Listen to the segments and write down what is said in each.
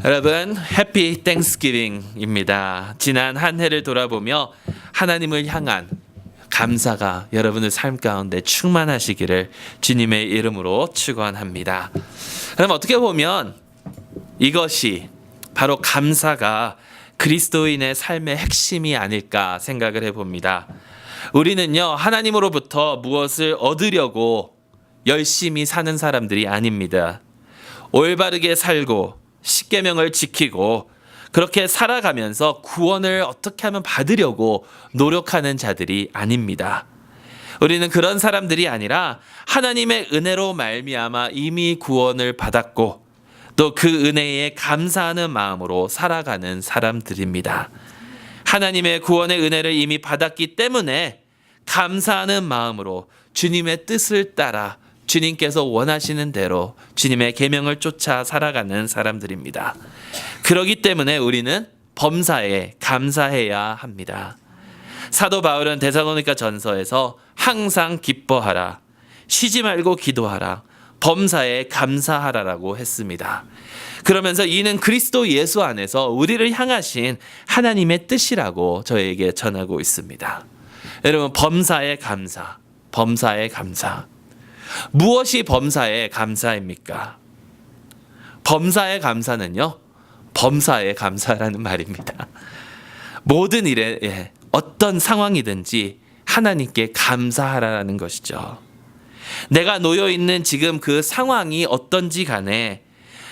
여러분, 해피 땡스기빙입니다. 지난 한 해를 돌아보며 하나님을 향한 감사가 여러분의 삶 가운데 충만하시기를 주님의 이름으로 축원합니다. 그럼 어떻게 보면 이것이 바로 감사가 그리스도인의 삶의 핵심이 아닐까 생각을 해봅니다. 우리는요, 하나님으로부터 무엇을 얻으려고 열심히 사는 사람들이 아닙니다. 올바르게 살고 십계명을 지키고 그렇게 살아가면서 구원을 어떻게 하면 받으려고 노력하는 자들이 아닙니다. 우리는 그런 사람들이 아니라 하나님의 은혜로 말미암아 이미 구원을 받았고 또 그 은혜에 감사하는 마음으로 살아가는 사람들입니다. 하나님의 구원의 은혜를 이미 받았기 때문에 감사하는 마음으로 주님의 뜻을 따라 주님께서 원하시는 대로 주님의 계명을 쫓아 살아가는 사람들입니다. 그렇기 때문에 우리는 범사에 감사해야 합니다. 사도 바울은 데살로니가 전서에서 항상 기뻐하라, 쉬지 말고 기도하라, 범사에 감사하라라고 했습니다. 그러면서 이는 그리스도 예수 안에서 우리를 향하신 하나님의 뜻이라고 저에게 전하고 있습니다. 여러분, 범사에 감사, 범사에 감사. 무엇이 범사의 감사입니까? 범사의 감사는요, 범사의 감사라는 말입니다. 모든 일에 어떤 상황이든지 하나님께 감사하라는 것이죠. 내가 놓여 있는 지금 그 상황이 어떤지 간에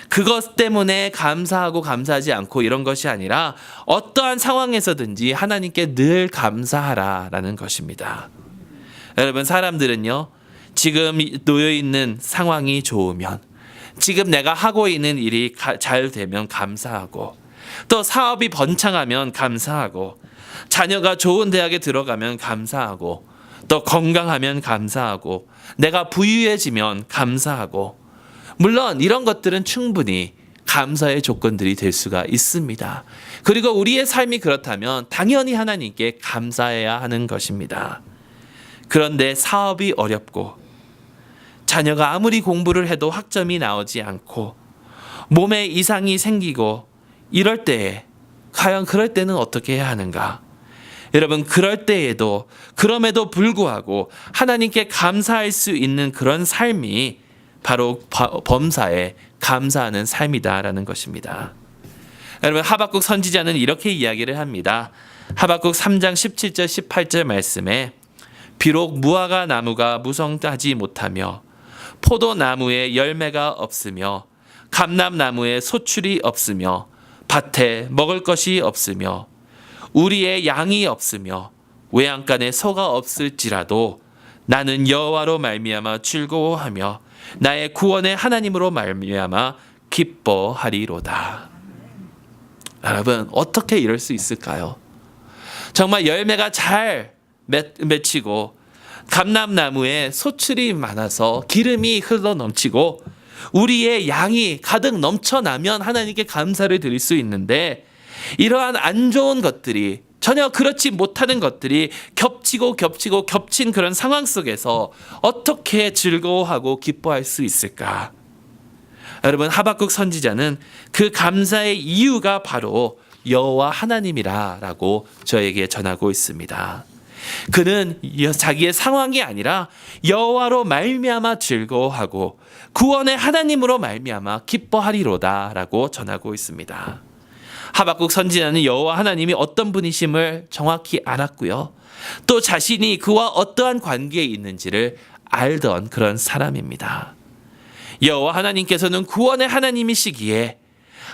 그것 때문에 감사하고 감사하지 않고 이런 것이 아니라 어떠한 상황에서든지 하나님께 늘 감사하라라는 것입니다. 여러분, 사람들은요, 지금 놓여 있는 상황이 좋으면, 지금 내가 하고 있는 일이 잘 되면 감사하고, 또 사업이 번창하면 감사하고, 자녀가 좋은 대학에 들어가면 감사하고, 또 건강하면 감사하고, 내가 부유해지면 감사하고, 물론 이런 것들은 충분히 감사의 조건들이 될 수가 있습니다. 그리고 우리의 삶이 그렇다면 당연히 하나님께 감사해야 하는 것입니다. 그런데 사업이 어렵고 자녀가 아무리 공부를 해도 학점이 나오지 않고 몸에 이상이 생기고 이럴 때에 과연 그럴 때는 어떻게 해야 하는가? 여러분, 그럴 때에도 그럼에도 불구하고 하나님께 감사할 수 있는 그런 삶이 바로 범사에 감사하는 삶이다라는 것입니다. 여러분, 하박국 선지자는 이렇게 이야기를 합니다. 하박국 3장 17절 18절 말씀에 비록 무화과 나무가 무성하지 못하며 포도나무에 열매가 없으며 감람나무에 소출이 없으며 밭에 먹을 것이 없으며 우리의 양이 없으며 외양간에 소가 없을지라도 나는 여호와로 말미암아 즐거워하며 나의 구원의 하나님으로 말미암아 기뻐하리로다. 여러분, 어떻게 이럴 수 있을까요? 정말 열매가 잘 맺히고 감람나무에 소출이 많아서 기름이 흘러 넘치고 우리의 양이 가득 넘쳐나면 하나님께 감사를 드릴 수 있는데, 이러한 안 좋은 것들이, 전혀 그렇지 못하는 것들이 겹친 그런 상황 속에서 어떻게 즐거워하고 기뻐할 수 있을까? 여러분, 하박국 선지자는 그 감사의 이유가 바로 여호와 하나님이라고 저에게 전하고 있습니다. 그는 자기의 상황이 아니라 여호와로 말미암아 즐거워하고 구원의 하나님으로 말미암아 기뻐하리로다라고 전하고 있습니다. 하박국 선지자는 여호와 하나님이 어떤 분이심을 정확히 알았고요, 또 자신이 그와 어떠한 관계에 있는지를 알던 그런 사람입니다. 여호와 하나님께서는 구원의 하나님이시기에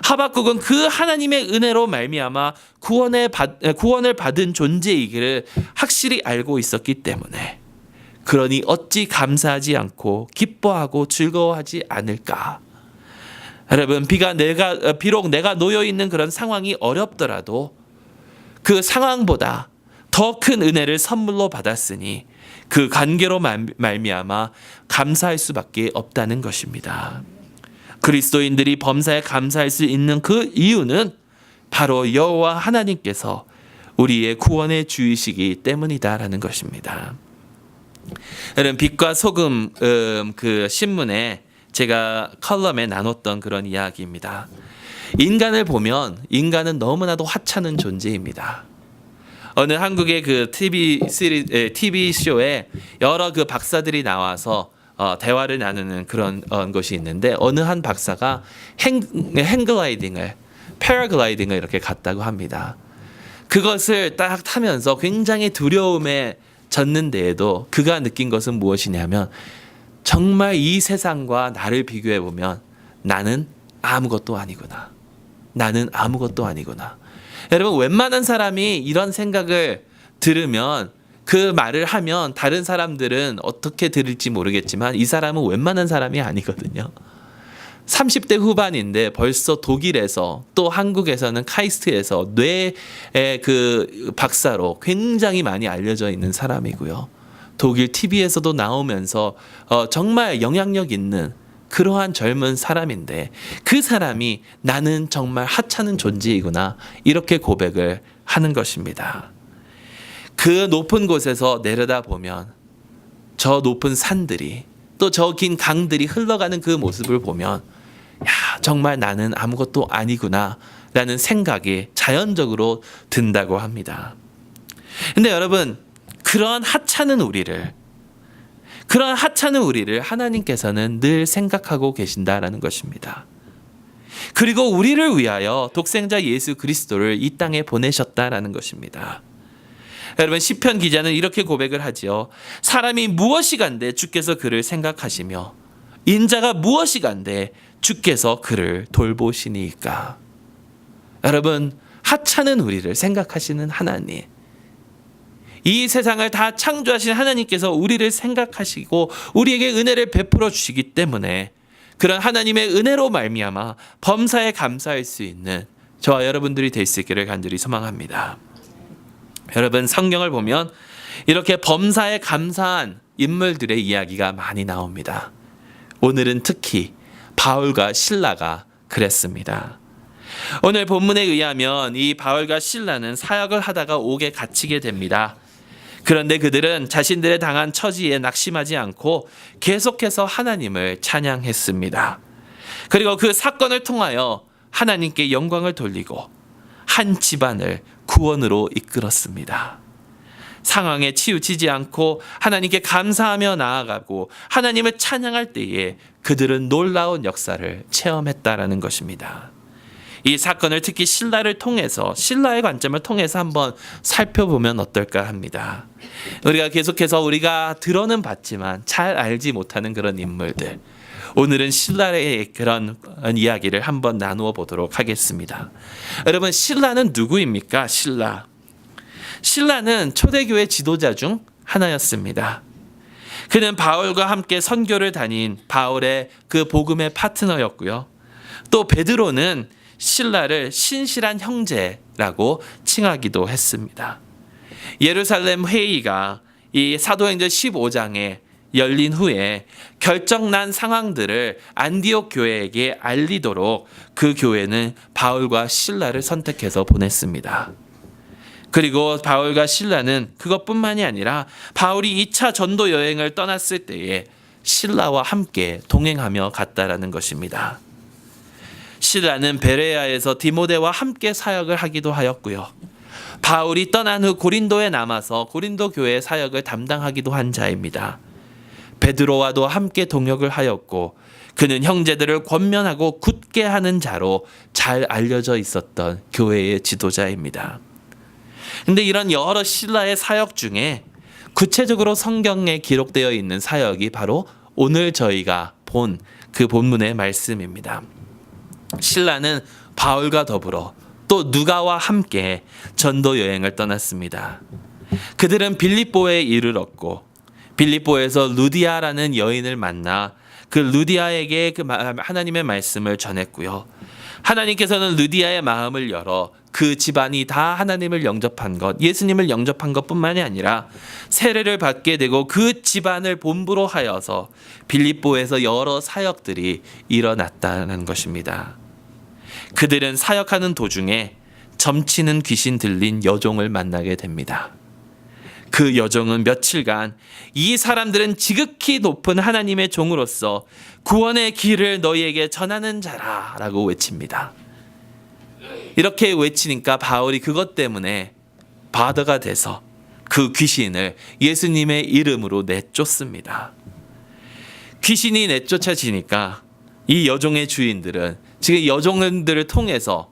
하박국은 그 하나님의 은혜로 말미암아 구원을 받은 존재이기를 확실히 알고 있었기 때문에, 그러니 어찌 감사하지 않고 기뻐하고 즐거워하지 않을까? 여러분, 비록 내가 놓여 있는 그런 상황이 어렵더라도 그 상황보다 더 큰 은혜를 선물로 받았으니 그 관계로 말미암아 감사할 수밖에 없다는 것입니다. 그리스도인들이 범사에 감사할 수 있는 그 이유는 바로 여호와 하나님께서 우리의 구원의 주이시기 때문이다라는 것입니다. 여러분, 빛과 소금 그 신문에 제가 컬럼에 나눴던 그런 이야기입니다. 인간을 보면 인간은 너무나도 하찮은 존재입니다. 어느 한국의 그 TV 쇼에 여러 그 박사들이 나와서 대화를 나누는 그런 것이 있는데 어느 한 박사가 행글라이딩을 패러글라이딩을 이렇게 갔다고 합니다. 그것을 딱 타면서 굉장히 두려움에 젖는데에도 그가 느낀 것은 무엇이냐면 정말 이 세상과 나를 비교해 보면 나는 아무것도 아니구나. 나는 아무것도 아니구나. 여러분 웬만한 사람이 이런 생각을 들으면 그 말을 하면 다른 사람들은 어떻게 들을지 모르겠지만 이 사람은 웬만한 사람이 아니거든요. 30대 후반인데 벌써 독일에서 또 한국에서는 카이스트에서 뇌의 그 박사로 굉장히 많이 알려져 있는 사람이고요. 독일 TV에서도 나오면서 정말 영향력 있는 그러한 젊은 사람인데 그 사람이 나는 정말 하찮은 존재이구나 이렇게 고백을 하는 것입니다. 그 높은 곳에서 내려다보면 저 높은 산들이 또 저 긴 강들이 흘러가는 그 모습을 보면 야 정말 나는 아무것도 아니구나 라는 생각이 자연적으로 든다고 합니다. 근데 여러분 그런 하찮은 우리를 하나님께서는 늘 생각하고 계신다라는 것입니다. 그리고 우리를 위하여 독생자 예수 그리스도를 이 땅에 보내셨다라는 것입니다. 여러분 시편 기자는 이렇게 고백을 하지요. 사람이 무엇이간데 주께서 그를 생각하시며 인자가 무엇이간데 주께서 그를 돌보시니까. 여러분 하찮은 우리를 생각하시는 하나님, 이 세상을 다 창조하신 하나님께서 우리를 생각하시고 우리에게 은혜를 베풀어 주시기 때문에 그런 하나님의 은혜로 말미암아 범사에 감사할 수 있는 저와 여러분들이 될 수 있기를 간절히 소망합니다. 여러분 성경을 보면 이렇게 범사에 감사한 인물들의 이야기가 많이 나옵니다. 오늘은 특히 바울과 실라가 그랬습니다. 오늘 본문에 의하면 이 바울과 실라는 사역을 하다가 옥에 갇히게 됩니다. 그런데 그들은 자신들의 당한 처지에 낙심하지 않고 계속해서 하나님을 찬양했습니다. 그리고 그 사건을 통하여 하나님께 영광을 돌리고 한 집안을 구원으로 이끌었습니다. 상황에 치우치지 않고 하나님께 감사하며 나아가고 하나님을 찬양할 때에 그들은 놀라운 역사를 체험했다라는 것입니다. 이 사건을 특히 실라를 통해서 실라의 관점을 통해서 한번 살펴보면 어떨까 합니다. 우리가 계속해서 우리가 들어는 봤지만 잘 알지 못하는 그런 인물들, 오늘은 실라의 그런 이야기를 한번 나누어 보도록 하겠습니다. 여러분 실라는 누구입니까? 실라는 초대교회 지도자 중 하나였습니다. 그는 바울과 함께 선교를 다닌 바울의 그 복음의 파트너였고요. 또 베드로는 실라를 신실한 형제라고 칭하기도 했습니다. 예루살렘 회의가 이 사도행전 15장에 열린 후에 결정난 상황들을 안디옥 교회에게 알리도록 그 교회는 바울과 실라를 선택해서 보냈습니다. 그리고 바울과 실라는 그것뿐만이 아니라 바울이 2차 전도 여행을 떠났을 때에 실라와 함께 동행하며 갔다라는 것입니다. 실라는 베레아에서 디모데와 함께 사역을 하기도 하였고요. 바울이 떠난 후 고린도에 남아서 고린도 교회의 사역을 담당하기도 한 자입니다. 베드로와도 함께 동역을 하였고 그는 형제들을 권면하고 굳게 하는 자로 잘 알려져 있었던 교회의 지도자입니다. 근데 이런 여러 실라의 사역 중에 구체적으로 성경에 기록되어 있는 사역이 바로 오늘 저희가 본 그 본문의 말씀입니다. 실라는 바울과 더불어 또 누가와 함께 전도 여행을 떠났습니다. 그들은 빌립보에 이르렀고 빌립보에서 루디아라는 여인을 만나 그 루디아에게 그 하나님의 말씀을 전했고요. 하나님께서는 루디아의 마음을 열어 그 집안이 다 하나님을 영접한 것, 예수님을 영접한 것뿐만이 아니라 세례를 받게 되고 그 집안을 본부로 하여서 빌립보에서 여러 사역들이 일어났다는 것입니다. 그들은 사역하는 도중에 점치는 귀신 들린 여종을 만나게 됩니다. 그 여종은 며칠간 이 사람들은 지극히 높은 하나님의 종으로서 구원의 길을 너희에게 전하는 자라 라고 외칩니다. 이렇게 외치니까 바울이 그것 때문에 바더가 돼서 그 귀신을 예수님의 이름으로 내쫓습니다. 귀신이 내쫓아지니까 이 여종의 주인들은 지금 여종들을 통해서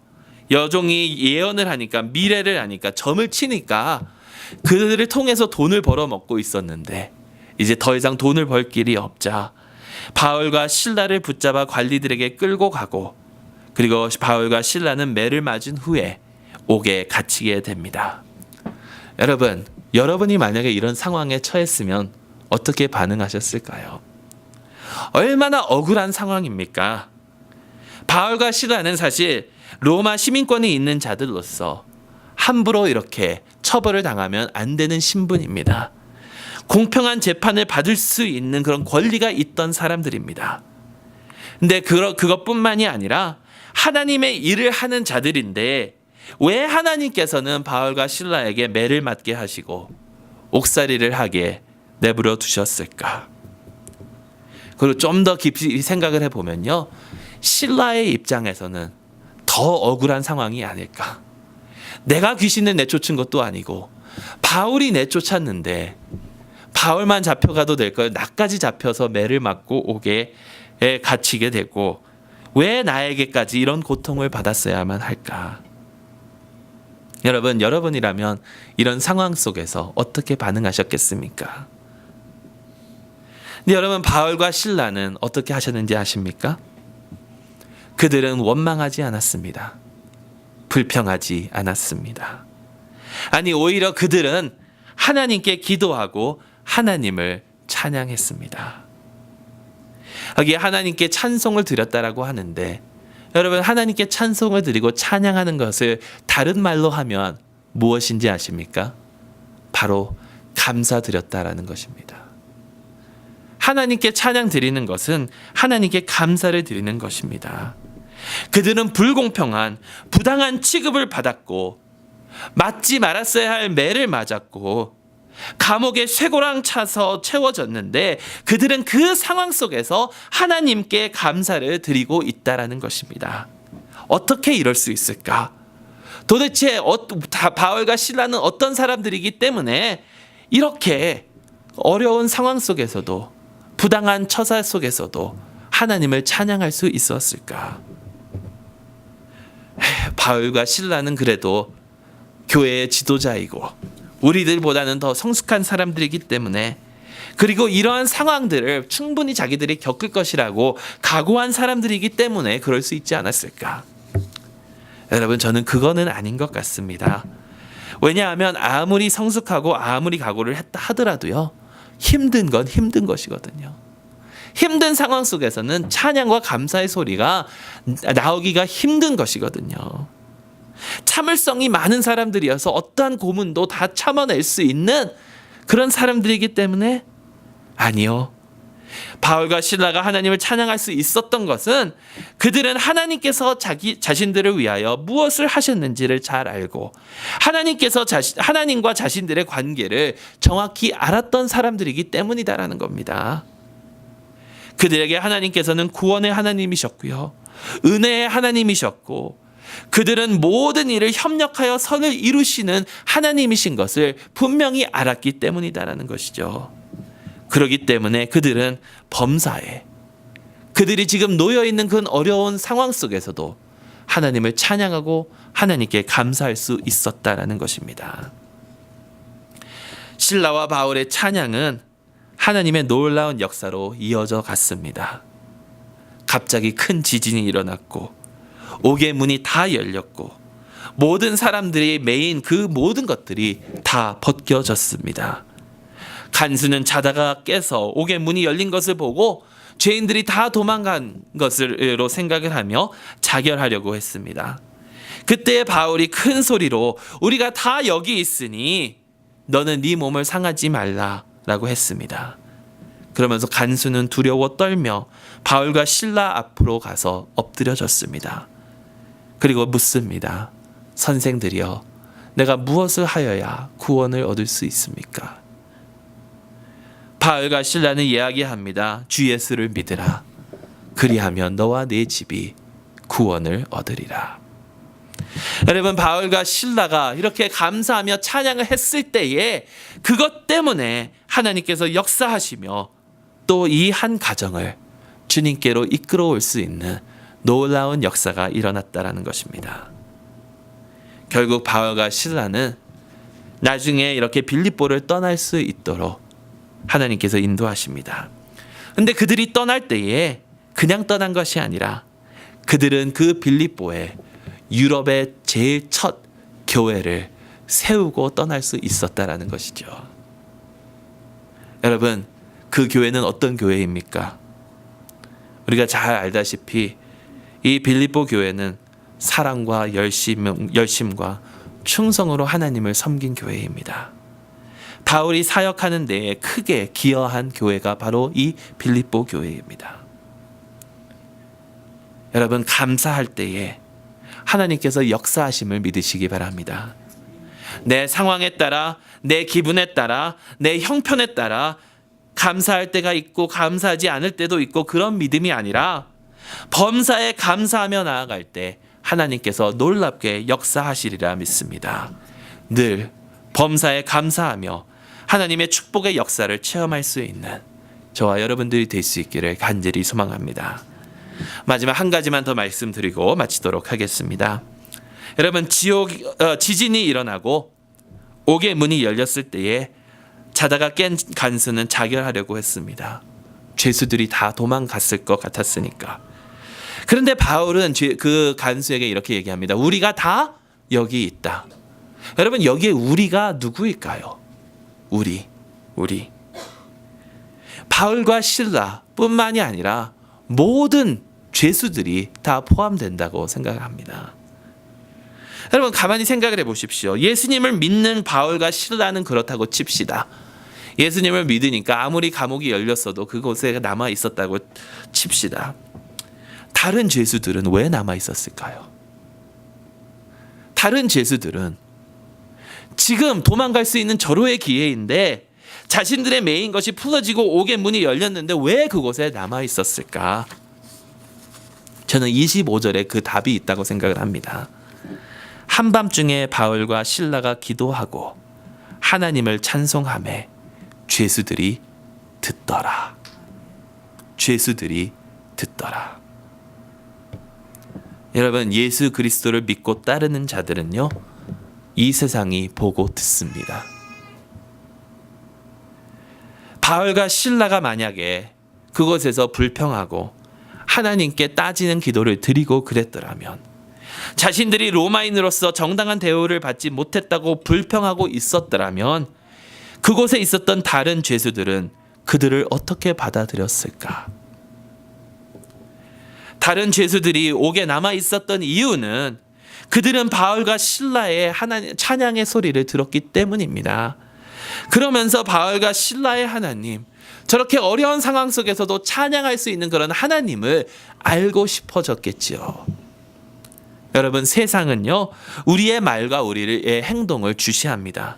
여종이 예언을 하니까 미래를 하니까 점을 치니까 그들을 통해서 돈을 벌어먹고 있었는데 이제 더 이상 돈을 벌 길이 없자 바울과 실라를 붙잡아 관리들에게 끌고 가고 그리고 바울과 실라는 매를 맞은 후에 옥에 갇히게 됩니다. 여러분, 여러분이 만약에 이런 상황에 처했으면 어떻게 반응하셨을까요? 얼마나 억울한 상황입니까? 바울과 실라는 사실 로마 시민권이 있는 자들로서 함부로 이렇게 처벌을 당하면 안 되는 신분입니다. 공평한 재판을 받을 수 있는 그런 권리가 있던 사람들입니다. 근데 그것뿐만이 아니라 하나님의 일을 하는 자들인데 왜 하나님께서는 바울과 실라에게 매를 맞게 하시고 옥살이를 하게 내버려 두셨을까? 그리고 좀 더 깊이 생각을 해보면요. 실라의 입장에서는 더 억울한 상황이 아닐까. 내가 귀신을 내쫓은 것도 아니고 바울이 내쫓았는데 바울만 잡혀가도 될 걸 나까지 잡혀서 매를 맞고 옥에 갇히게 되고 왜 나에게까지 이런 고통을 받았어야만 할까? 여러분, 여러분이라면 이런 상황 속에서 어떻게 반응하셨겠습니까? 근데 여러분, 바울과 실라는 어떻게 하셨는지 아십니까? 그들은 원망하지 않았습니다. 불평하지 않았습니다. 아니, 오히려 그들은 하나님께 기도하고 하나님을 찬양했습니다. 여기에 하나님께 찬송을 드렸다라고 하는데 여러분, 하나님께 찬송을 드리고 찬양하는 것을 다른 말로 하면 무엇인지 아십니까? 바로 감사드렸다라는 것입니다. 하나님께 찬양 드리는 것은 하나님께 감사를 드리는 것입니다. 그들은 불공평한 부당한 취급을 받았고 맞지 말았어야 할 매를 맞았고 감옥에 쇠고랑 차서 채워졌는데 그들은 그 상황 속에서 하나님께 감사를 드리고 있다라는 것입니다. 어떻게 이럴 수 있을까? 도대체 바울과 실라는 어떤 사람들이기 때문에 이렇게 어려운 상황 속에서도 부당한 처사 속에서도 하나님을 찬양할 수 있었을까? 바울과 실라는 그래도 교회의 지도자이고 우리들보다는 더 성숙한 사람들이기 때문에 그리고 이러한 상황들을 충분히 자기들이 겪을 것이라고 각오한 사람들이기 때문에 그럴 수 있지 않았을까? 여러분, 저는 그거는 아닌 것 같습니다. 왜냐하면 아무리 성숙하고 아무리 각오를 했다 하더라도요, 힘든 건 힘든 것이거든요. 힘든 상황 속에서는 찬양과 감사의 소리가 나오기가 힘든 것이거든요. 참을성이 많은 사람들이어서 어떠한 고문도 다 참아낼 수 있는 그런 사람들이기 때문에 아니요. 바울과 실라가 하나님을 찬양할 수 있었던 것은 그들은 하나님께서 자신들을 위하여 무엇을 하셨는지를 잘 알고 하나님께서 하나님과 자신들의 관계를 정확히 알았던 사람들이기 때문이다라는 겁니다. 그들에게 하나님께서는 구원의 하나님이셨고요. 은혜의 하나님이셨고 그들은 모든 일을 협력하여 선을 이루시는 하나님이신 것을 분명히 알았기 때문이다라는 것이죠. 그렇기 때문에 그들은 범사에 그들이 지금 놓여있는 그런 어려운 상황 속에서도 하나님을 찬양하고 하나님께 감사할 수 있었다라는 것입니다. 실라와 바울의 찬양은 하나님의 놀라운 역사로 이어져 갔습니다. 갑자기 큰 지진이 일어났고 옥의 문이 다 열렸고 모든 사람들이 메인 그 모든 것들이 다 벗겨졌습니다. 간수는 자다가 깨서 옥의 문이 열린 것을 보고 죄인들이 다 도망간 것으로 생각을 하며 자결하려고 했습니다. 그때 바울이 큰 소리로 우리가 다 여기 있으니 너는 네 몸을 상하지 말라라고 했습니다. 그러면서 간수는 두려워 떨며 바울과 실라 앞으로 가서 엎드려졌습니다. 그리고 묻습니다. 선생들이여, 내가 무엇을 하여야 구원을 얻을 수 있습니까? 바울과 실라는 이야기합니다. 주 예수를 믿으라. 그리하면 너와 네 집이 구원을 얻으리라. 여러분, 바울과 실라가 이렇게 감사하며 찬양을 했을 때에 그것 때문에 하나님께서 역사하시며 또 이 한 가정을 주님께로 이끌어올 수 있는 놀라운 역사가 일어났다라는 것입니다. 결국 바울과 실라는 나중에 이렇게 빌립보를 떠날 수 있도록 하나님께서 인도하십니다. 근데 그들이 떠날 때에 그냥 떠난 것이 아니라 그들은 그 빌립보에 유럽의 제일 첫 교회를 세우고 떠날 수 있었다라는 것이죠. 여러분, 그 교회는 어떤 교회입니까? 우리가 잘 알다시피 이 빌립보 교회는 사랑과 열심과 충성으로 하나님을 섬긴 교회입니다. 바울이 사역하는 데에 크게 기여한 교회가 바로 이 빌립보 교회입니다. 여러분, 감사할 때에 하나님께서 역사하심을 믿으시기 바랍니다. 내 상황에 따라, 내 기분에 따라, 내 형편에 따라 감사할 때가 있고 감사하지 않을 때도 있고 그런 믿음이 아니라 범사에 감사하며 나아갈 때 하나님께서 놀랍게 역사하시리라 믿습니다. 늘 범사에 감사하며 하나님의 축복의 역사를 체험할 수 있는 저와 여러분들이 될 수 있기를 간절히 소망합니다. 마지막 한 가지만 더 말씀드리고 마치도록 하겠습니다. 여러분, 지진이 일어나고 옥의 문이 열렸을 때에 자다가 깬 간수는 자결하려고 했습니다. 죄수들이 다 도망갔을 것 같았으니까. 그런데 바울은 그 간수에게 이렇게 얘기합니다. 우리가 다 여기 있다. 여러분, 여기에 우리가 누구일까요? 우리. 바울과 실라 뿐만이 아니라 모든 죄수들이 다 포함된다고 생각합니다. 여러분, 가만히 생각을 해보십시오. 예수님을 믿는 바울과 실라는 그렇다고 칩시다. 예수님을 믿으니까 아무리 감옥이 열렸어도 그곳에 남아 있었다고 칩시다. 다른 죄수들은 왜 남아 있었을까요? 다른 죄수들은 지금 도망갈 수 있는 절호의 기회인데 자신들의 매인 것이 풀어지고 옥의 문이 열렸는데 왜 그곳에 남아 있었을까? 저는 25절에 그 답이 있다고 생각을 합니다. 한밤중에 바울과 실라가 기도하고 하나님을 찬송하매 죄수들이 듣더라. 죄수들이 듣더라. 여러분, 예수 그리스도를 믿고 따르는 자들은요, 이 세상이 보고 듣습니다. 바울과 실라가 만약에 그곳에서 불평하고 하나님께 따지는 기도를 드리고 그랬더라면, 자신들이 로마인으로서 정당한 대우를 받지 못했다고 불평하고 있었더라면 그곳에 있었던 다른 죄수들은 그들을 어떻게 받아들였을까? 다른 죄수들이 옥에 남아 있었던 이유는 그들은 바울과 실라의 하나님 찬양의 소리를 들었기 때문입니다. 그러면서 바울과 실라의 하나님, 저렇게 어려운 상황 속에서도 찬양할 수 있는 그런 하나님을 알고 싶어졌겠지요. 여러분, 세상은요, 우리의 말과 우리의 행동을 주시합니다.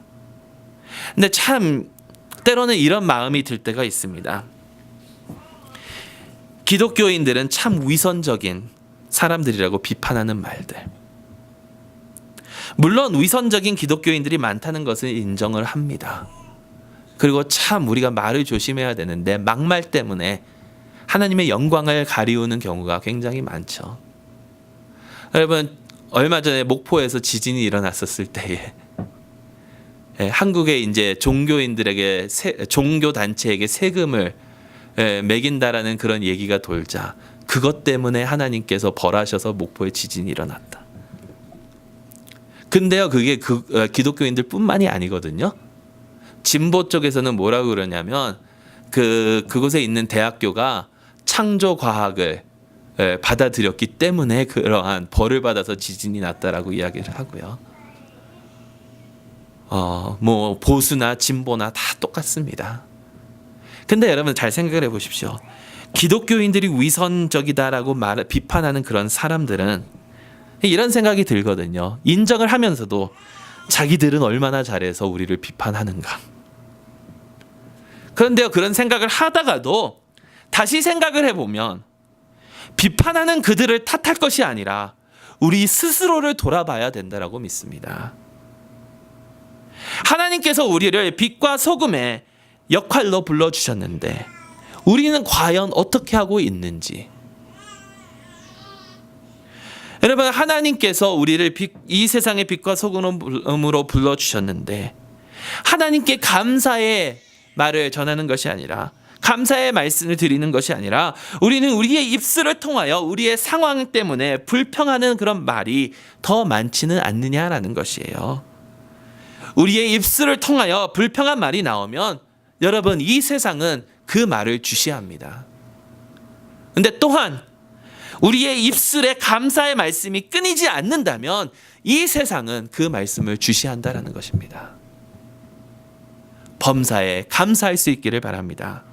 근데 참 때로는 이런 마음이 들 때가 있습니다. 기독교인들은 참 위선적인 사람들이라고 비판하는 말들. 물론 위선적인 기독교인들이 많다는 것을 인정을 합니다. 그리고 참 우리가 말을 조심해야 되는데 막말 때문에 하나님의 영광을 가리우는 경우가 굉장히 많죠. 여러분, 얼마 전에 목포에서 지진이 일어났었을 때에 한국의 이제 종교인들에게 종교 단체에게 세금을 매긴다라는 그런 얘기가 돌자 그것 때문에 하나님께서 벌하셔서 목포에 지진이 일어났다. 근데요, 그게 기독교인들뿐만이 아니거든요. 진보 쪽에서는 뭐라고 그러냐면 그곳에 있는 대학교가 창조 과학을 받아들였기 때문에 그러한 벌을 받아서 지진이 났다라고 이야기를 하고요. 뭐 보수나 진보나 다 똑같습니다. 근데 여러분, 잘 생각을 해보십시오. 기독교인들이 위선적이다라고 비판하는 그런 사람들은 이런 생각이 들거든요. 인정을 하면서도 자기들은 얼마나 잘해서 우리를 비판하는가. 그런데요, 그런 생각을 하다가도 다시 생각을 해보면 비판하는 그들을 탓할 것이 아니라 우리 스스로를 돌아봐야 된다라고 믿습니다. 하나님께서 우리를 빛과 소금의 역할로 불러주셨는데 우리는 과연 어떻게 하고 있는지. 여러분, 하나님께서 우리를 이 세상의 빛과 소금으로 불러주셨는데 하나님께 감사의 말을 전하는 것이 아니라, 감사의 말씀을 드리는 것이 아니라 우리는 우리의 입술을 통하여 우리의 상황 때문에 불평하는 그런 말이 더 많지는 않느냐라는 것이에요. 우리의 입술을 통하여 불평한 말이 나오면 여러분, 이 세상은 그 말을 주시합니다. 근데 또한 우리의 입술에 감사의 말씀이 끊이지 않는다면 이 세상은 그 말씀을 주시한다라는 것입니다. 범사에 감사할 수 있기를 바랍니다.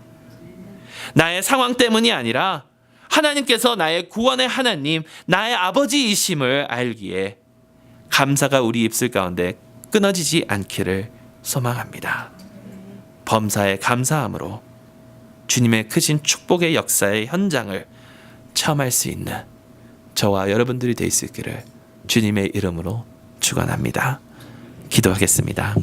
나의 상황 때문이 아니라 하나님께서 나의 구원의 하나님, 나의 아버지이심을 알기에 감사가 우리 입술 가운데 끊어지지 않기를 소망합니다. 범사에 감사함으로 주님의 크신 축복의 역사의 현장을 체험할 수 있는 저와 여러분들이 될 수 있기를 주님의 이름으로 축원합니다. 기도하겠습니다.